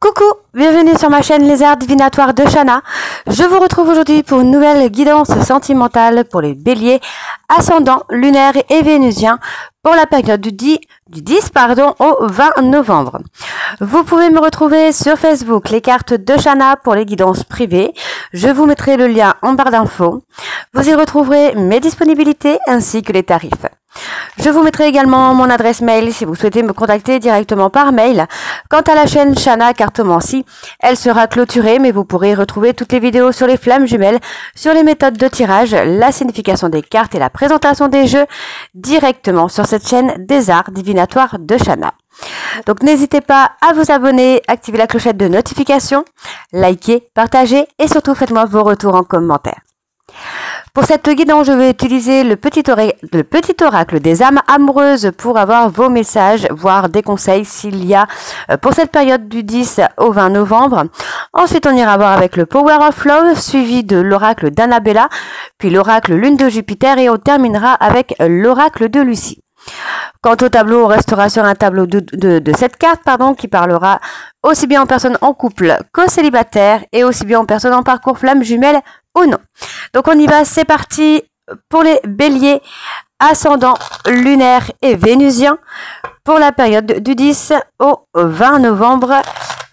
Coucou, bienvenue sur ma chaîne Les Arts Divinatoires de Shana. Je vous retrouve aujourd'hui pour une nouvelle guidance sentimentale pour les béliers, ascendant, lunaire et vénusien pour la période du 10 au 20 novembre. Vous pouvez me retrouver sur Facebook, les cartes de Shana pour les guidances privées. Je vous mettrai le lien en barre d'infos. Vous y retrouverez mes disponibilités ainsi que les tarifs. Je vous mettrai également mon adresse mail si vous souhaitez me contacter directement par mail. Quant à la chaîne Shana Cartomancie, elle sera clôturée, mais vous pourrez retrouver toutes les vidéos sur les flammes jumelles, sur les méthodes de tirage, la signification des cartes et la présentation des jeux directement sur cette chaîne des Arts Divinatoires de Shana. Donc n'hésitez pas à vous abonner, activer la clochette de notification, liker, partager et surtout faites-moi vos retours en commentaire. Pour cette guidance, je vais utiliser le petit oracle des âmes amoureuses pour avoir vos messages, voire des conseils s'il y a pour cette période du 10 au 20 novembre. Ensuite, on ira voir avec le Power of Love, suivi de l'oracle d'Annabella, puis l'oracle Lune de Jupiter et on terminera avec l'oracle de Lucie. Quant au tableau, on restera sur un tableau de cette carte, qui parlera aussi bien en personne en couple qu'aux célibataires et aussi bien en personne en parcours flamme jumelle ou non. Donc on y va, c'est parti pour les béliers, ascendant, lunaire et vénusien pour la période du 10 au 20 novembre.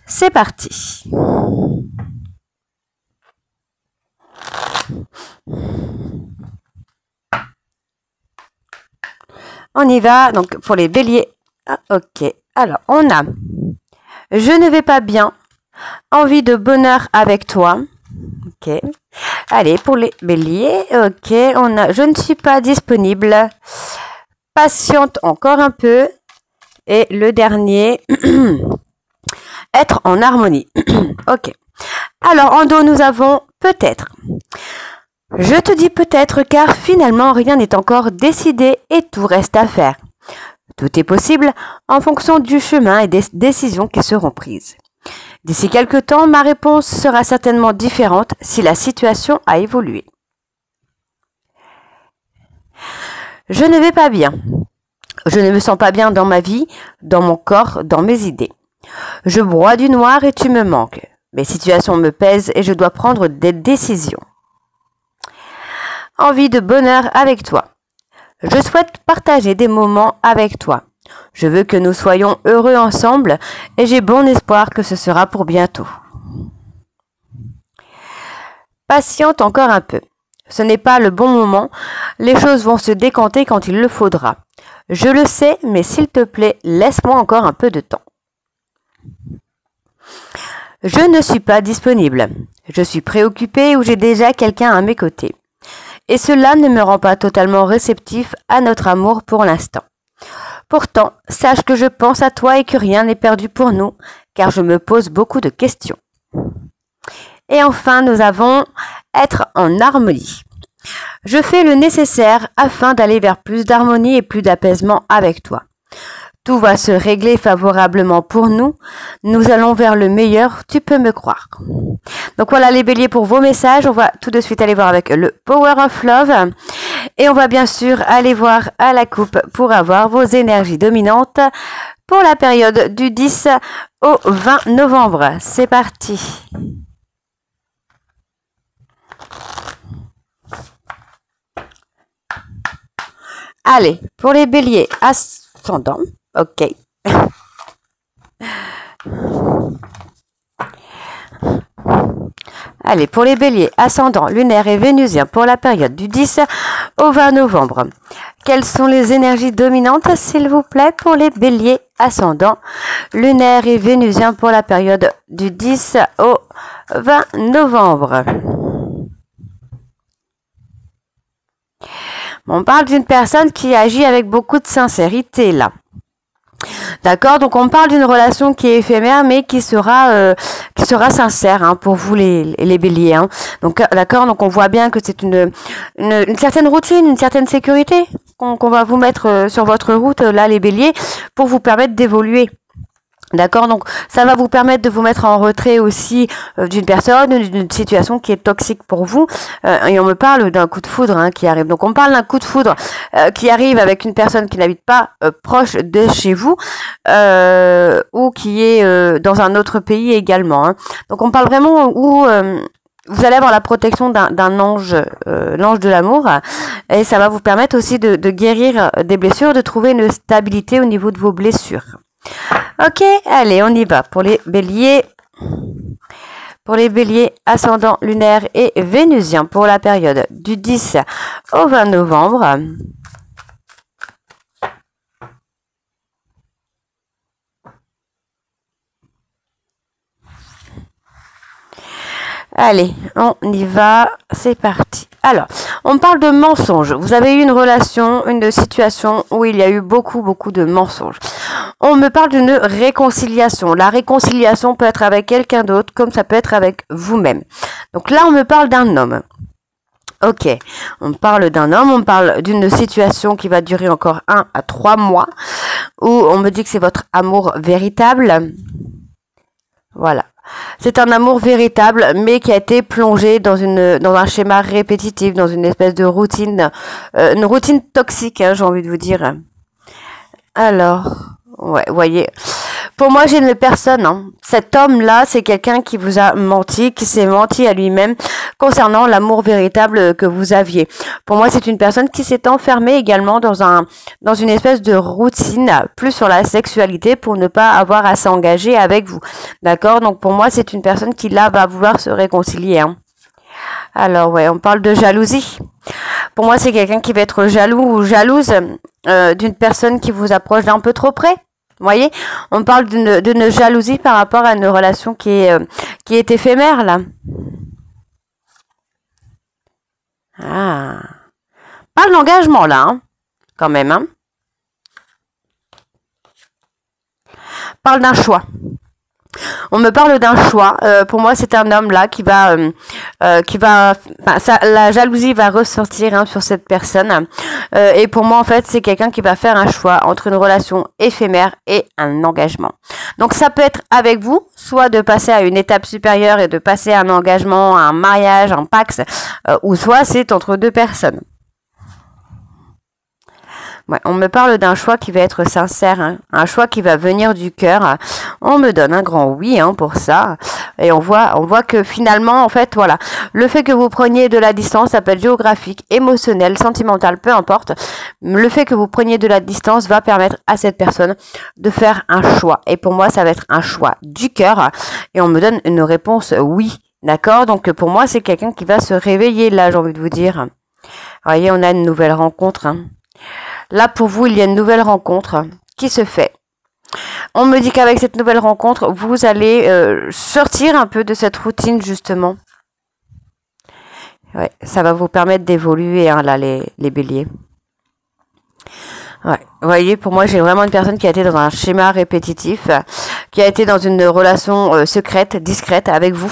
C'est parti. On y va, donc pour les béliers. Ok, alors on a « Je ne vais pas bien, envie de bonheur avec toi ». Ok, allez, pour les béliers, ok, on a « Je ne suis pas disponible, patiente encore un peu ». Et le dernier, « Être en harmonie ». Ok, alors en dos, nous avons « Peut-être ». Je te dis peut-être car finalement rien n'est encore décidé et tout reste à faire. Tout est possible en fonction du chemin et des décisions qui seront prises. D'ici quelque temps, ma réponse sera certainement différente si la situation a évolué. Je ne vais pas bien. Je ne me sens pas bien dans ma vie, dans mon corps, dans mes idées. Je broie du noir et tu me manques. Mes situations me pèsent et je dois prendre des décisions. Envie de bonheur avec toi. Je souhaite partager des moments avec toi. Je veux que nous soyons heureux ensemble et j'ai bon espoir que ce sera pour bientôt. Patiente encore un peu. Ce n'est pas le bon moment. Les choses vont se décanter quand il le faudra. Je le sais, mais s'il te plaît, laisse-moi encore un peu de temps. Je ne suis pas disponible. Je suis préoccupée ou j'ai déjà quelqu'un à mes côtés. Et cela ne me rend pas totalement réceptif à notre amour pour l'instant. Pourtant, sache que je pense à toi et que rien n'est perdu pour nous, car je me pose beaucoup de questions. Et enfin, nous avons être en harmonie. Je fais le nécessaire afin d'aller vers plus d'harmonie et plus d'apaisement avec toi. Tout va se régler favorablement pour nous. Nous allons vers le meilleur, tu peux me croire. Donc voilà les béliers pour vos messages. On va tout de suite aller voir avec le Power of Love. Et on va bien sûr aller voir à la coupe pour avoir vos énergies dominantes pour la période du 10 au 20 novembre. C'est parti. Allez, pour les béliers ascendants. Ok. Allez, pour les béliers, ascendant, lunaire et vénusien pour la période du 10 au 20 novembre. Quelles sont les énergies dominantes, s'il vous plaît, pour les béliers, ascendant, lunaire et vénusien pour la période du 10 au 20 novembre. On parle d'une personne qui agit avec beaucoup de sincérité, là. D'accord, donc on parle d'une relation qui est éphémère mais qui sera sincère pour vous les béliers. Donc d'accord, donc on voit bien que c'est une certaine routine, une certaine sécurité qu'on va vous mettre sur votre route là les béliers pour vous permettre d'évoluer. D'accord, donc ça va vous permettre de vous mettre en retrait aussi d'une personne, d'une situation qui est toxique pour vous. Et on me parle d'un coup de foudre qui arrive. Donc on parle d'un coup de foudre qui arrive avec une personne qui n'habite pas proche de chez vous ou qui est dans un autre pays également. Donc on parle vraiment où vous allez avoir la protection d'un ange, l'ange de l'amour, et ça va vous permettre aussi de guérir des blessures, de trouver une stabilité au niveau de vos blessures. Ok, allez, on y va pour les béliers. Pour les béliers ascendant lunaire et vénusien pour la période du 10 au 20 novembre. Allez, on y va, c'est parti. Alors, on parle de mensonges. Vous avez eu une relation, une situation où il y a eu beaucoup de mensonges. On me parle d'une réconciliation. La réconciliation peut être avec quelqu'un d'autre, comme ça peut être avec vous-même. Donc là, on me parle d'un homme. Ok, on parle d'un homme, on parle d'une situation qui va durer encore 1 à 3 mois, où on me dit que c'est votre amour véritable. Voilà. C'est un amour véritable, mais qui a été plongé dans un schéma répétitif, dans une espèce de routine, une routine toxique, j'ai envie de vous dire. Alors, ouais, voyez. Pour moi, j'ai une personne. Cet homme-là, c'est quelqu'un qui vous a menti, qui s'est menti à lui-même concernant l'amour véritable que vous aviez. Pour moi, c'est une personne qui s'est enfermée également dans une espèce de routine, plus sur la sexualité, pour ne pas avoir à s'engager avec vous. D'accord? Donc, pour moi, c'est une personne qui, là, va vouloir se réconcilier. Alors, ouais, on parle de jalousie. Pour moi, c'est quelqu'un qui va être jaloux ou jalouse d'une personne qui vous approche d'un peu trop près. Vous voyez, on parle d'une jalousie par rapport à une relation qui est éphémère, là. Ah. Pas l'engagement, là, quand même. Parle d'un choix. On me parle d'un choix. Pour moi, c'est un homme là qui va, la jalousie va ressortir sur cette personne. Et pour moi, en fait, c'est quelqu'un qui va faire un choix entre une relation éphémère et un engagement. Donc, ça peut être avec vous, soit de passer à une étape supérieure et de passer à un engagement, à un mariage, un pax, ou soit c'est entre deux personnes. Ouais, on me parle d'un choix qui va être sincère, un choix qui va venir du cœur. On me donne un grand oui pour ça. Et on voit que finalement, en fait, voilà, le fait que vous preniez de la distance, ça peut être géographique, émotionnel, sentimental, peu importe. Le fait que vous preniez de la distance va permettre à cette personne de faire un choix. Et pour moi, ça va être un choix du cœur. Et on me donne une réponse oui. D'accord? Donc pour moi, c'est quelqu'un qui va se réveiller là, j'ai envie de vous dire. Vous voyez, on a une nouvelle rencontre. Là, pour vous, il y a une nouvelle rencontre qui se fait. On me dit qu'avec cette nouvelle rencontre, vous allez sortir un peu de cette routine, justement. Ouais, ça va vous permettre d'évoluer, là, les béliers. Ouais, vous voyez, pour moi, j'ai vraiment une personne qui a été dans un schéma répétitif, qui a été dans une relation secrète, discrète avec vous.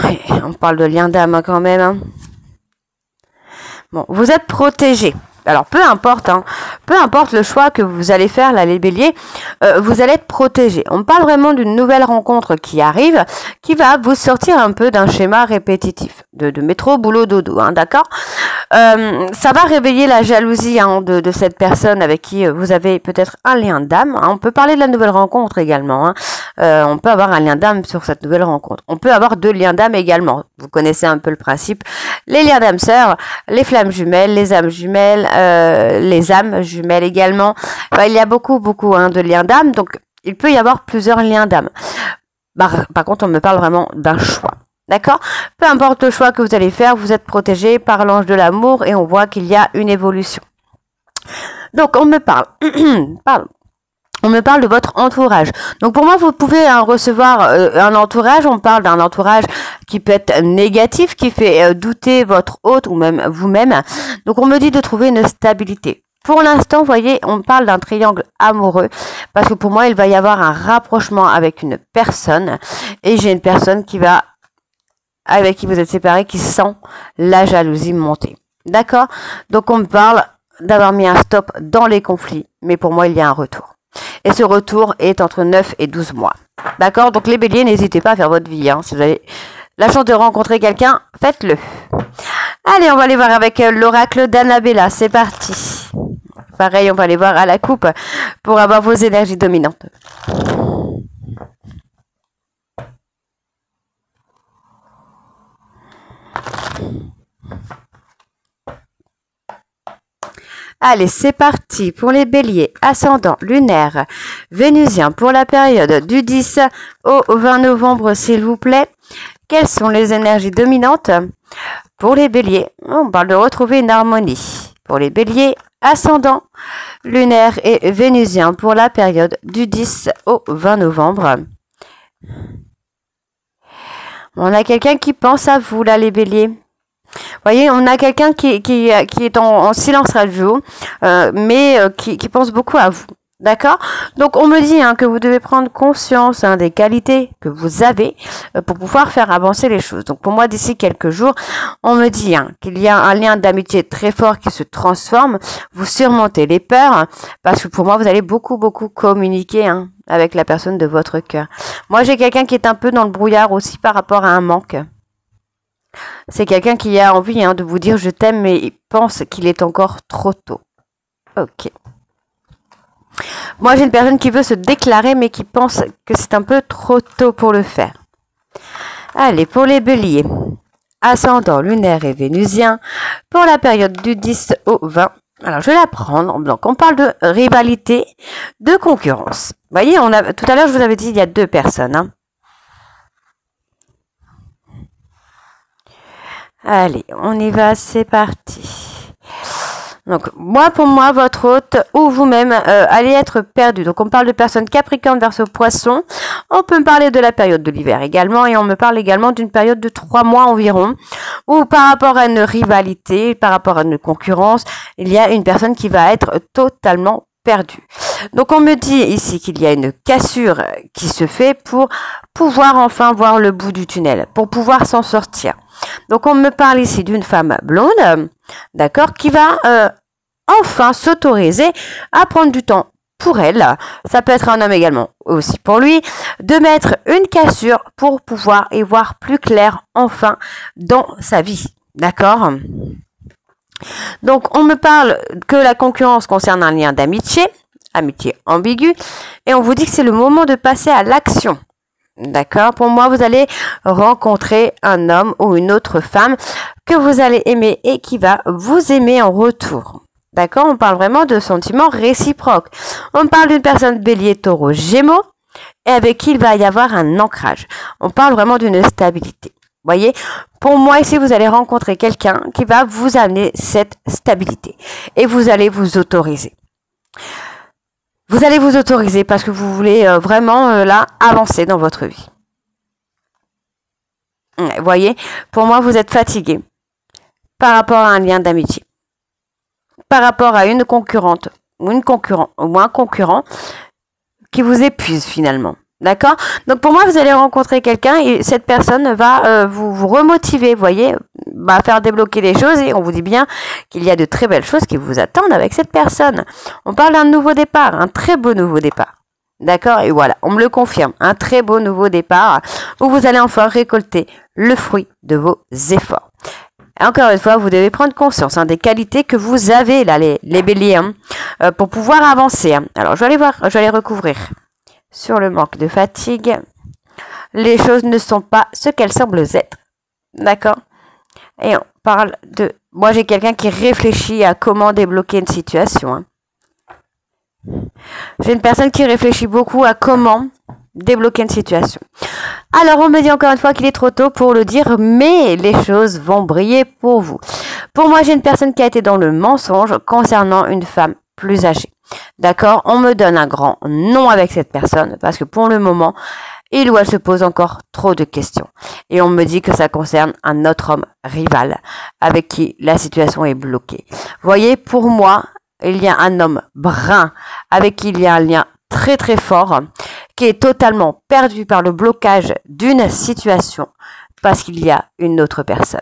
Ouais, on parle de lien d'âme quand même. Bon, vous êtes protégé. Alors, peu importe le choix que vous allez faire, là, les béliers, vous allez être protégé. On parle vraiment d'une nouvelle rencontre qui arrive, qui va vous sortir un peu d'un schéma répétitif, de métro, boulot, dodo, d'accord? Ça va réveiller la jalousie de cette personne avec qui vous avez peut-être un lien d'âme. On peut parler de la nouvelle rencontre également. On peut avoir un lien d'âme sur cette nouvelle rencontre. On peut avoir 2 liens d'âme également. Vous connaissez un peu le principe. Les liens d'âme sœurs, les flammes jumelles, les âmes jumelles, les âmes jumelles également. Il y a beaucoup de liens d'âme. Donc, il peut y avoir plusieurs liens d'âme. Par contre, on me parle vraiment d'un choix. D'accord? Peu importe le choix que vous allez faire, vous êtes protégé par l'ange de l'amour et on voit qu'il y a une évolution. Donc, on me parle. On me parle de votre entourage. Donc pour moi, vous pouvez recevoir un entourage. On parle d'un entourage qui peut être négatif, qui fait douter votre hôte ou même vous-même. Donc on me dit de trouver une stabilité. Pour l'instant, vous voyez, on parle d'un triangle amoureux parce que pour moi, il va y avoir un rapprochement avec une personne et j'ai une personne avec qui vous êtes séparés qui sent la jalousie monter. D'accord? Donc on me parle d'avoir mis un stop dans les conflits, mais pour moi, il y a un retour. Et ce retour est entre 9 et 12 mois. D'accord? Donc les béliers, n'hésitez pas à faire votre vie. Hein. Si vous avez la chance de rencontrer quelqu'un, faites-le. Allez, on va aller voir avec l'oracle d'Annabella. C'est parti. Pareil, on va aller voir à la coupe pour avoir vos énergies dominantes. Allez, c'est parti pour les béliers, ascendant lunaire, vénusien pour la période du 10 au 20 novembre, s'il vous plaît. Quelles sont les énergies dominantes pour les béliers? On parle de retrouver une harmonie. Pour les béliers, ascendant lunaire et vénusien pour la période du 10 au 20 novembre. On a quelqu'un qui pense à vous, là, les béliers. Vous voyez, on a quelqu'un qui est en silence radio, mais qui pense beaucoup à vous. D'accord? Donc, on me dit que vous devez prendre conscience des qualités que vous avez pour pouvoir faire avancer les choses. Donc, pour moi, d'ici quelques jours, on me dit qu'il y a un lien d'amitié très fort qui se transforme. Vous surmontez les peurs, parce que pour moi, vous allez beaucoup communiquer avec la personne de votre cœur. Moi, j'ai quelqu'un qui est un peu dans le brouillard aussi par rapport à un manque. C'est quelqu'un qui a envie de vous dire je t'aime, mais il pense qu'il est encore trop tôt. Ok. Moi, j'ai une personne qui veut se déclarer, mais qui pense que c'est un peu trop tôt pour le faire. Allez, pour les béliers, ascendant lunaire et vénusien, pour la période du 10 au 20. Alors, je vais la prendre. Donc, on parle de rivalité, de concurrence. Vous voyez, tout à l'heure, je vous avais dit, il y a deux personnes. Allez, on y va, c'est parti. Donc, pour moi, votre hôte ou vous-même allez être perdu. Donc, on parle de personnes Capricorne, Verseau, Poisson. On peut me parler de la période de l'hiver également. Et on me parle également d'une période de 3 mois environ. Où par rapport à une rivalité, par rapport à une concurrence, il y a une personne qui va être totalement perdue. Donc, on me dit ici qu'il y a une cassure qui se fait pour pouvoir enfin voir le bout du tunnel. Pour pouvoir s'en sortir. Donc, on me parle ici d'une femme blonde, d'accord, qui va enfin s'autoriser à prendre du temps pour elle. Ça peut être un homme également, aussi pour lui, de mettre une cassure pour pouvoir y voir plus clair enfin dans sa vie, d'accord? Donc, on me parle que la concurrence concerne un lien d'amitié, amitié ambiguë, et on vous dit que c'est le moment de passer à l'action. D'accord? Pour moi, vous allez rencontrer un homme ou une autre femme que vous allez aimer et qui va vous aimer en retour. D'accord? On parle vraiment de sentiments réciproques. On parle d'une personne bélier, taureau, gémeaux et avec qui il va y avoir un ancrage. On parle vraiment d'une stabilité. Vous voyez? Pour moi, ici, vous allez rencontrer quelqu'un qui va vous amener cette stabilité et vous allez vous autoriser. Vous allez vous autoriser parce que vous voulez vraiment là avancer dans votre vie. Vous voyez, pour moi, vous êtes fatigué par rapport à un lien d'amitié, par rapport à une concurrente ou un concurrent qui vous épuise finalement. D'accord? Donc pour moi, vous allez rencontrer quelqu'un et cette personne va vous remotiver, vous voyez, va faire débloquer des choses et on vous dit bien qu'il y a de très belles choses qui vous attendent avec cette personne. On parle d'un nouveau départ, un très beau nouveau départ. D'accord? Et voilà, on me le confirme, un très beau nouveau départ où vous allez enfin récolter le fruit de vos efforts. Et encore une fois, vous devez prendre conscience des qualités que vous avez là, les béliers, pour pouvoir avancer. Alors, je vais aller voir, je vais aller recouvrir. Sur le manque de fatigue, les choses ne sont pas ce qu'elles semblent être. D'accord? Et on parle de... Moi, j'ai quelqu'un qui réfléchit à comment débloquer une situation. J'ai une personne qui réfléchit beaucoup à comment débloquer une situation. Alors, on me dit encore une fois qu'il est trop tôt pour le dire, mais les choses vont briller pour vous. Pour moi, j'ai une personne qui a été dans le mensonge concernant une femme plus âgée. D'accord? On me donne un grand non avec cette personne parce que pour le moment, il ou elle se pose encore trop de questions. Et on me dit que ça concerne un autre homme rival avec qui la situation est bloquée. Vous voyez, pour moi, il y a un homme brun avec qui il y a un lien très très fort qui est totalement perdu par le blocage d'une situation parce qu'il y a une autre personne.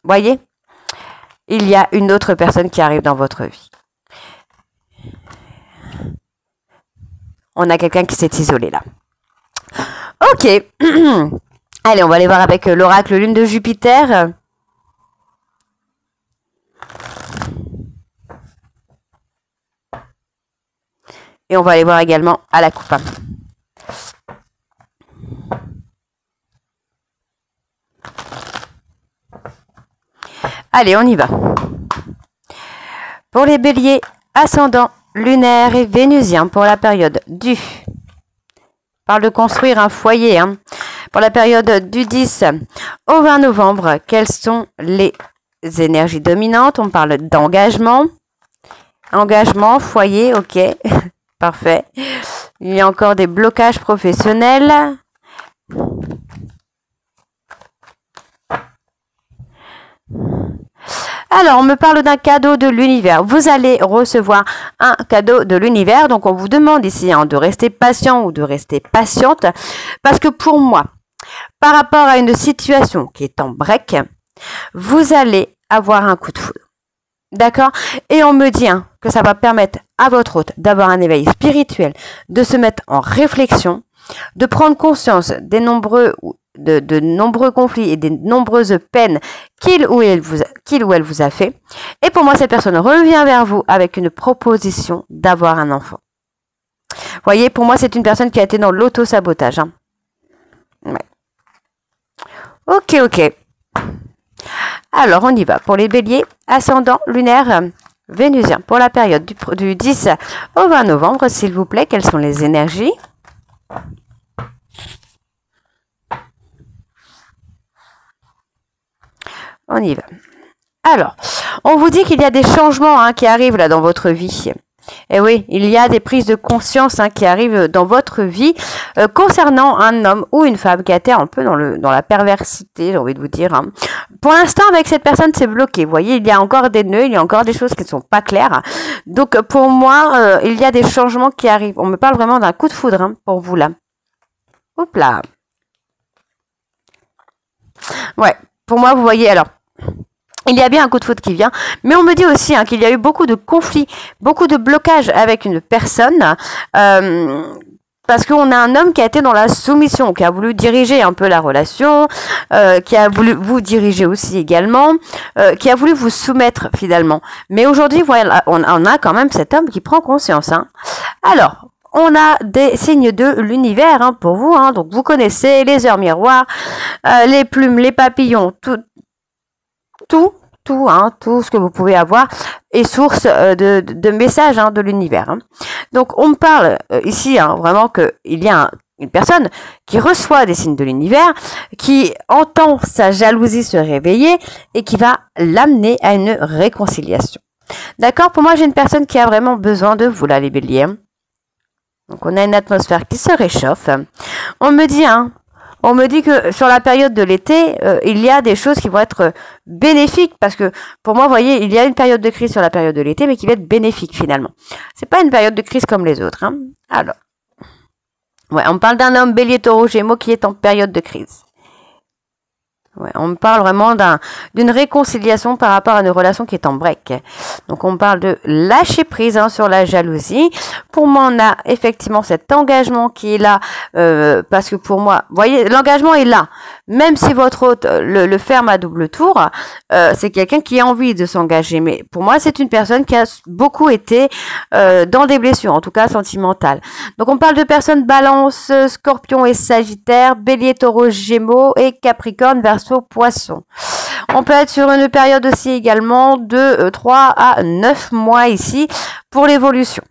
Vous voyez? Il y a une autre personne qui arrive dans votre vie. On a quelqu'un qui s'est isolé là. Ok. Allez, on va aller voir avec l'oracle lune de Jupiter. Et on va aller voir également à la coupe. Allez, on y va. Pour les béliers, ascendant, lunaire et vénusien pour la période du... parle de construire un foyer. Pour la période du 10 au 20 novembre, quelles sont les énergies dominantes? On parle d'engagement. Engagement, foyer, ok. Parfait. Il y a encore des blocages professionnels. Alors, on me parle d'un cadeau de l'univers. Vous allez recevoir un cadeau de l'univers. Donc, on vous demande ici de rester patient ou de rester patiente. Parce que pour moi, par rapport à une situation qui est en break, vous allez avoir un coup de foudre. D'accord? Et on me dit que ça va permettre à votre hôte d'avoir un éveil spirituel, de se mettre en réflexion, de prendre conscience des nombreux conflits et des nombreuses peines qu'il ou elle vous a fait. Et pour moi, cette personne revient vers vous avec une proposition d'avoir un enfant. Vous voyez, pour moi, c'est une personne qui a été dans l'auto-sabotage. Ouais. Ok. Alors, on y va. Pour les béliers, ascendant, lunaire, vénusien. Pour la période du 10 au 20 novembre, s'il vous plaît, quelles sont les énergies? On y va. Alors, on vous dit qu'il y a des changements qui arrivent là dans votre vie. Et oui, il y a des prises de conscience qui arrivent dans votre vie concernant un homme ou une femme qui a été un peu dans la perversité, j'ai envie de vous dire. Pour l'instant, avec cette personne, c'est bloqué. Vous voyez, il y a encore des nœuds, il y a encore des choses qui ne sont pas claires. Donc, pour moi, il y a des changements qui arrivent. On me parle vraiment d'un coup de foudre pour vous là. Hop là. Ouais, pour moi, vous voyez, alors... il y a bien un coup de foudre qui vient, mais on me dit aussi qu'il y a eu beaucoup de conflits, beaucoup de blocages avec une personne, parce qu'on a un homme qui a été dans la soumission, qui a voulu diriger un peu la relation, qui a voulu vous diriger aussi également, qui a voulu vous soumettre finalement. Mais aujourd'hui, voilà, on a quand même cet homme qui prend conscience. Alors, on a des signes de l'univers pour vous, donc vous connaissez les heures miroirs, les plumes, les papillons, tout ce que vous pouvez avoir est source de messages de l'univers. Donc, on me parle ici vraiment qu'il y a une personne qui reçoit des signes de l'univers, qui entend sa jalousie se réveiller et qui va l'amener à une réconciliation. D'accord? Pour moi, j'ai une personne qui a vraiment besoin de vous, là, les béliers. Donc, on a une atmosphère qui se réchauffe. On me dit que sur la période de l'été, il y a des choses qui vont être bénéfiques parce que pour moi, vous voyez, il y a une période de crise sur la période de l'été, mais qui va être bénéfique finalement. C'est pas une période de crise comme les autres. Alors, ouais, on parle d'un homme bélier, taureau, gémeaux qui est en période de crise. Ouais, on me parle vraiment d'une réconciliation par rapport à une relation qui est en break. Donc, on parle de lâcher prise sur la jalousie. Pour moi, on a effectivement cet engagement qui est là, parce que pour moi, vous voyez, l'engagement est là. Même si votre hôte le ferme à double tour, c'est quelqu'un qui a envie de s'engager. Mais pour moi, c'est une personne qui a beaucoup été dans des blessures, en tout cas sentimentales. Donc, on parle de personnes balance, scorpion et sagittaire, bélier, taureau, gémeaux et capricorne, verseau, poisson. On peut être sur une période aussi également de 3 à 9 mois ici pour l'évolution.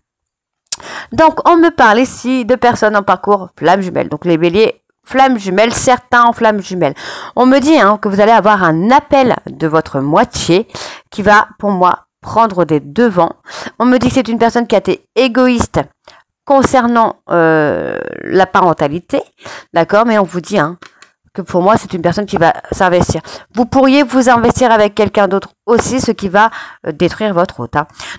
Donc, on me parle ici de personnes en parcours flamme jumelle. Donc, les béliers, flamme jumelle, certains en flamme jumelle. On me dit que vous allez avoir un appel de votre moitié qui va, pour moi, prendre des devants. On me dit que c'est une personne qui a été égoïste concernant la parentalité. D'accord? Mais on vous dit que pour moi, c'est une personne qui va s'investir. Vous pourriez vous investir avec quelqu'un d'autre aussi, ce qui va détruire votre hôte.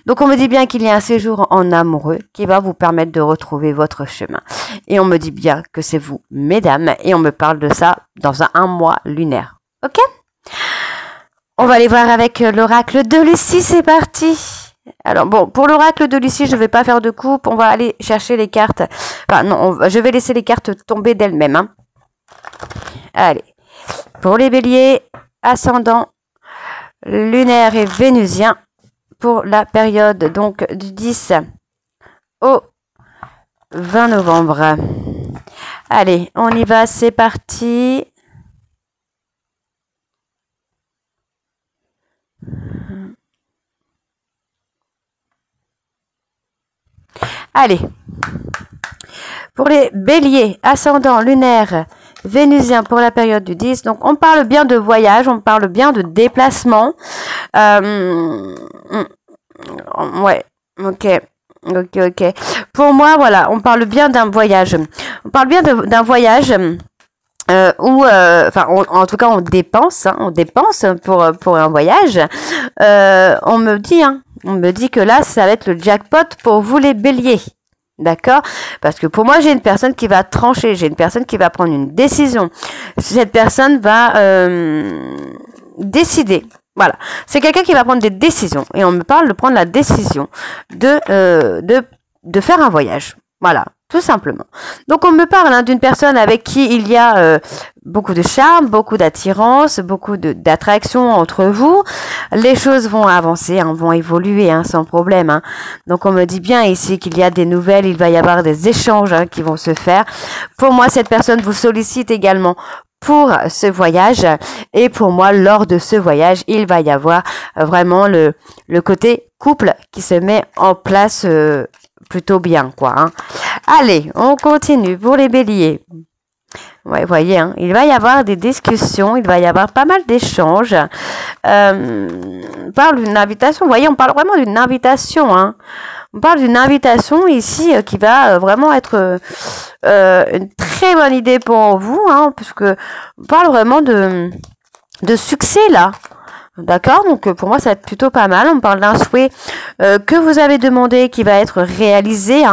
Donc, on me dit bien qu'il y a un séjour en amoureux qui va vous permettre de retrouver votre chemin. Et on me dit bien que c'est vous, mesdames, et on me parle de ça dans un mois lunaire. Ok? On va aller voir avec l'oracle de Lucie, c'est parti. Alors bon, pour l'oracle de Lucie, je ne vais pas faire de coupe. On va aller chercher les cartes. Enfin non, je vais laisser les cartes tomber d'elles-mêmes. Hein. Allez. Pour les béliers, ascendant, lunaire et vénusien. Pour la période donc du 10 au 20 novembre. Allez, on y va, c'est parti. Allez, pour les béliers, ascendant, lunaire, vénusien pour la période du 10. Donc, on parle bien de voyage, on parle bien de déplacement. Ouais, ok. Ok. Pour moi, voilà, on parle bien d'un voyage. On parle bien d'un voyage où, en tout cas, on dépense pour un voyage. On me dit que là, ça va être le jackpot pour vous les béliers. D'accord? Parce que pour moi, j'ai une personne qui va trancher, j'ai une personne qui va prendre une décision. Cette personne va décider. Voilà. C'est quelqu'un qui va prendre des décisions. Et on me parle de prendre la décision de faire un voyage. Voilà. Tout simplement. Donc, on me parle d'une personne avec qui il y a beaucoup de charme, beaucoup d'attirance, beaucoup d'attraction entre vous. Les choses vont avancer, vont évoluer sans problème. Hein. Donc, on me dit bien ici qu'il y a des nouvelles, il va y avoir des échanges qui vont se faire. Pour moi, cette personne vous sollicite également pour ce voyage. Et pour moi, lors de ce voyage, il va y avoir vraiment le côté couple qui se met en place plutôt bien, quoi. Hein. Allez, on continue pour les béliers. Ouais, voyez, il va y avoir des discussions, il va y avoir pas mal d'échanges. On parle d'une invitation, vous voyez, on parle vraiment d'une invitation. Hein. On parle d'une invitation ici qui va vraiment être une très bonne idée pour vous, puisque on parle vraiment de succès là. D'accord, donc pour moi ça va être plutôt pas mal. On parle d'un souhait que vous avez demandé qui va être réalisé,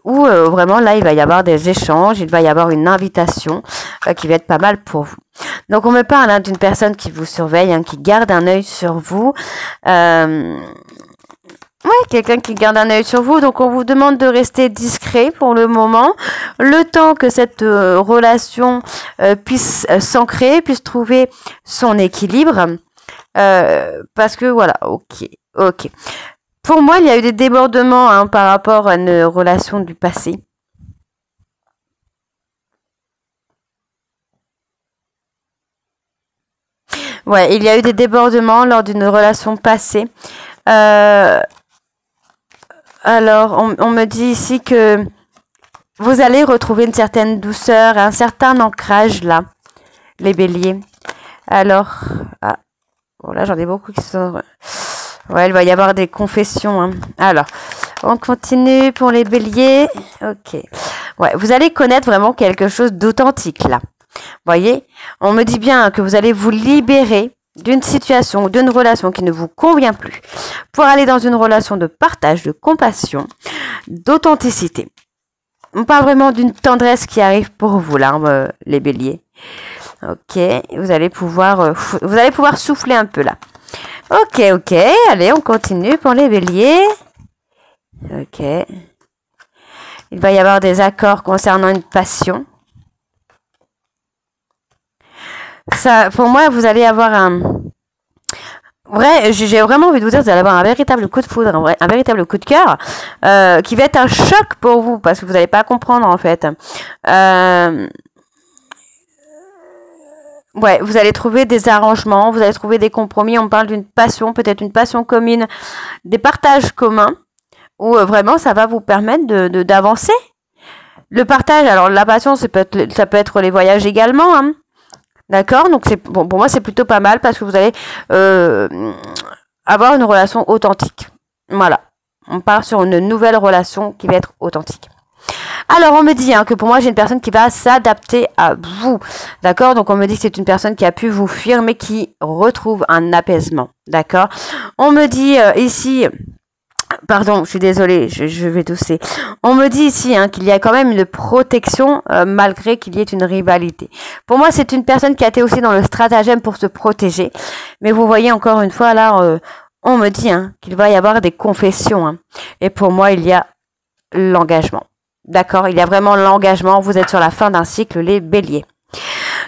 où vraiment là il va y avoir des échanges, il va y avoir une invitation qui va être pas mal pour vous. Donc on me parle d'une personne qui vous surveille, qui garde un œil sur vous. Oui, quelqu'un qui garde un œil sur vous. Donc, on vous demande de rester discret pour le moment. Le temps que cette relation puisse s'ancrer, puisse trouver son équilibre. Parce que, voilà, ok. Pour moi, il y a eu des débordements par rapport à une relation du passé. Ouais, il y a eu des débordements lors d'une relation passée. Alors, on me dit ici que vous allez retrouver une certaine douceur, un certain ancrage là, les béliers. Alors, bon là j'en ai beaucoup qui sont... Ouais, il va y avoir des confessions. Alors, on continue pour les béliers. Ok. Ouais, vous allez connaître vraiment quelque chose d'authentique là. Voyez, on me dit bien que vous allez vous libérer d'une situation ou d'une relation qui ne vous convient plus pour aller dans une relation de partage, de compassion, d'authenticité. On parle vraiment d'une tendresse qui arrive pour vous là, les béliers. Ok, vous allez pouvoir souffler un peu là. Ok, allez, on continue pour les béliers. Ok. Il va y avoir des accords concernant une passion. Ça, pour moi, vous allez avoir j'ai vraiment envie de vous dire, vous allez avoir un véritable coup de foudre, un véritable coup de cœur, qui va être un choc pour vous, parce que vous n'allez pas comprendre, en fait. Ouais, vous allez trouver des arrangements, vous allez trouver des compromis, on parle d'une passion, peut-être une passion commune, des partages communs, où vraiment, ça va vous permettre d'avancer. Le partage, alors la passion, ça peut être les voyages également, D'accord, donc bon, pour moi c'est plutôt pas mal parce que vous allez avoir une relation authentique. Voilà, on part sur une nouvelle relation qui va être authentique. Alors on me dit que pour moi j'ai une personne qui va s'adapter à vous. D'accord, donc on me dit que c'est une personne qui a pu vous fuir mais qui retrouve un apaisement. D'accord, on me dit ici... Pardon, je suis désolée, je vais tousser. On me dit ici qu'il y a quand même une protection malgré qu'il y ait une rivalité. Pour moi, c'est une personne qui a été aussi dans le stratagème pour se protéger. Mais vous voyez encore une fois là, on me dit qu'il va y avoir des confessions. Et pour moi, il y a l'engagement. D'accord? Il y a vraiment l'engagement. Vous êtes sur la fin d'un cycle, les béliers.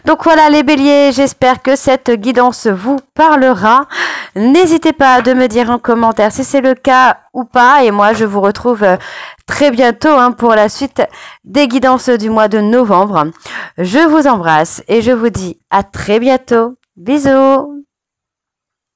Donc voilà les béliers, j'espère que cette guidance vous parlera. N'hésitez pas à me dire en commentaire si c'est le cas ou pas. Et moi, je vous retrouve très bientôt pour la suite des guidances du mois de novembre. Je vous embrasse et je vous dis à très bientôt. Bisous!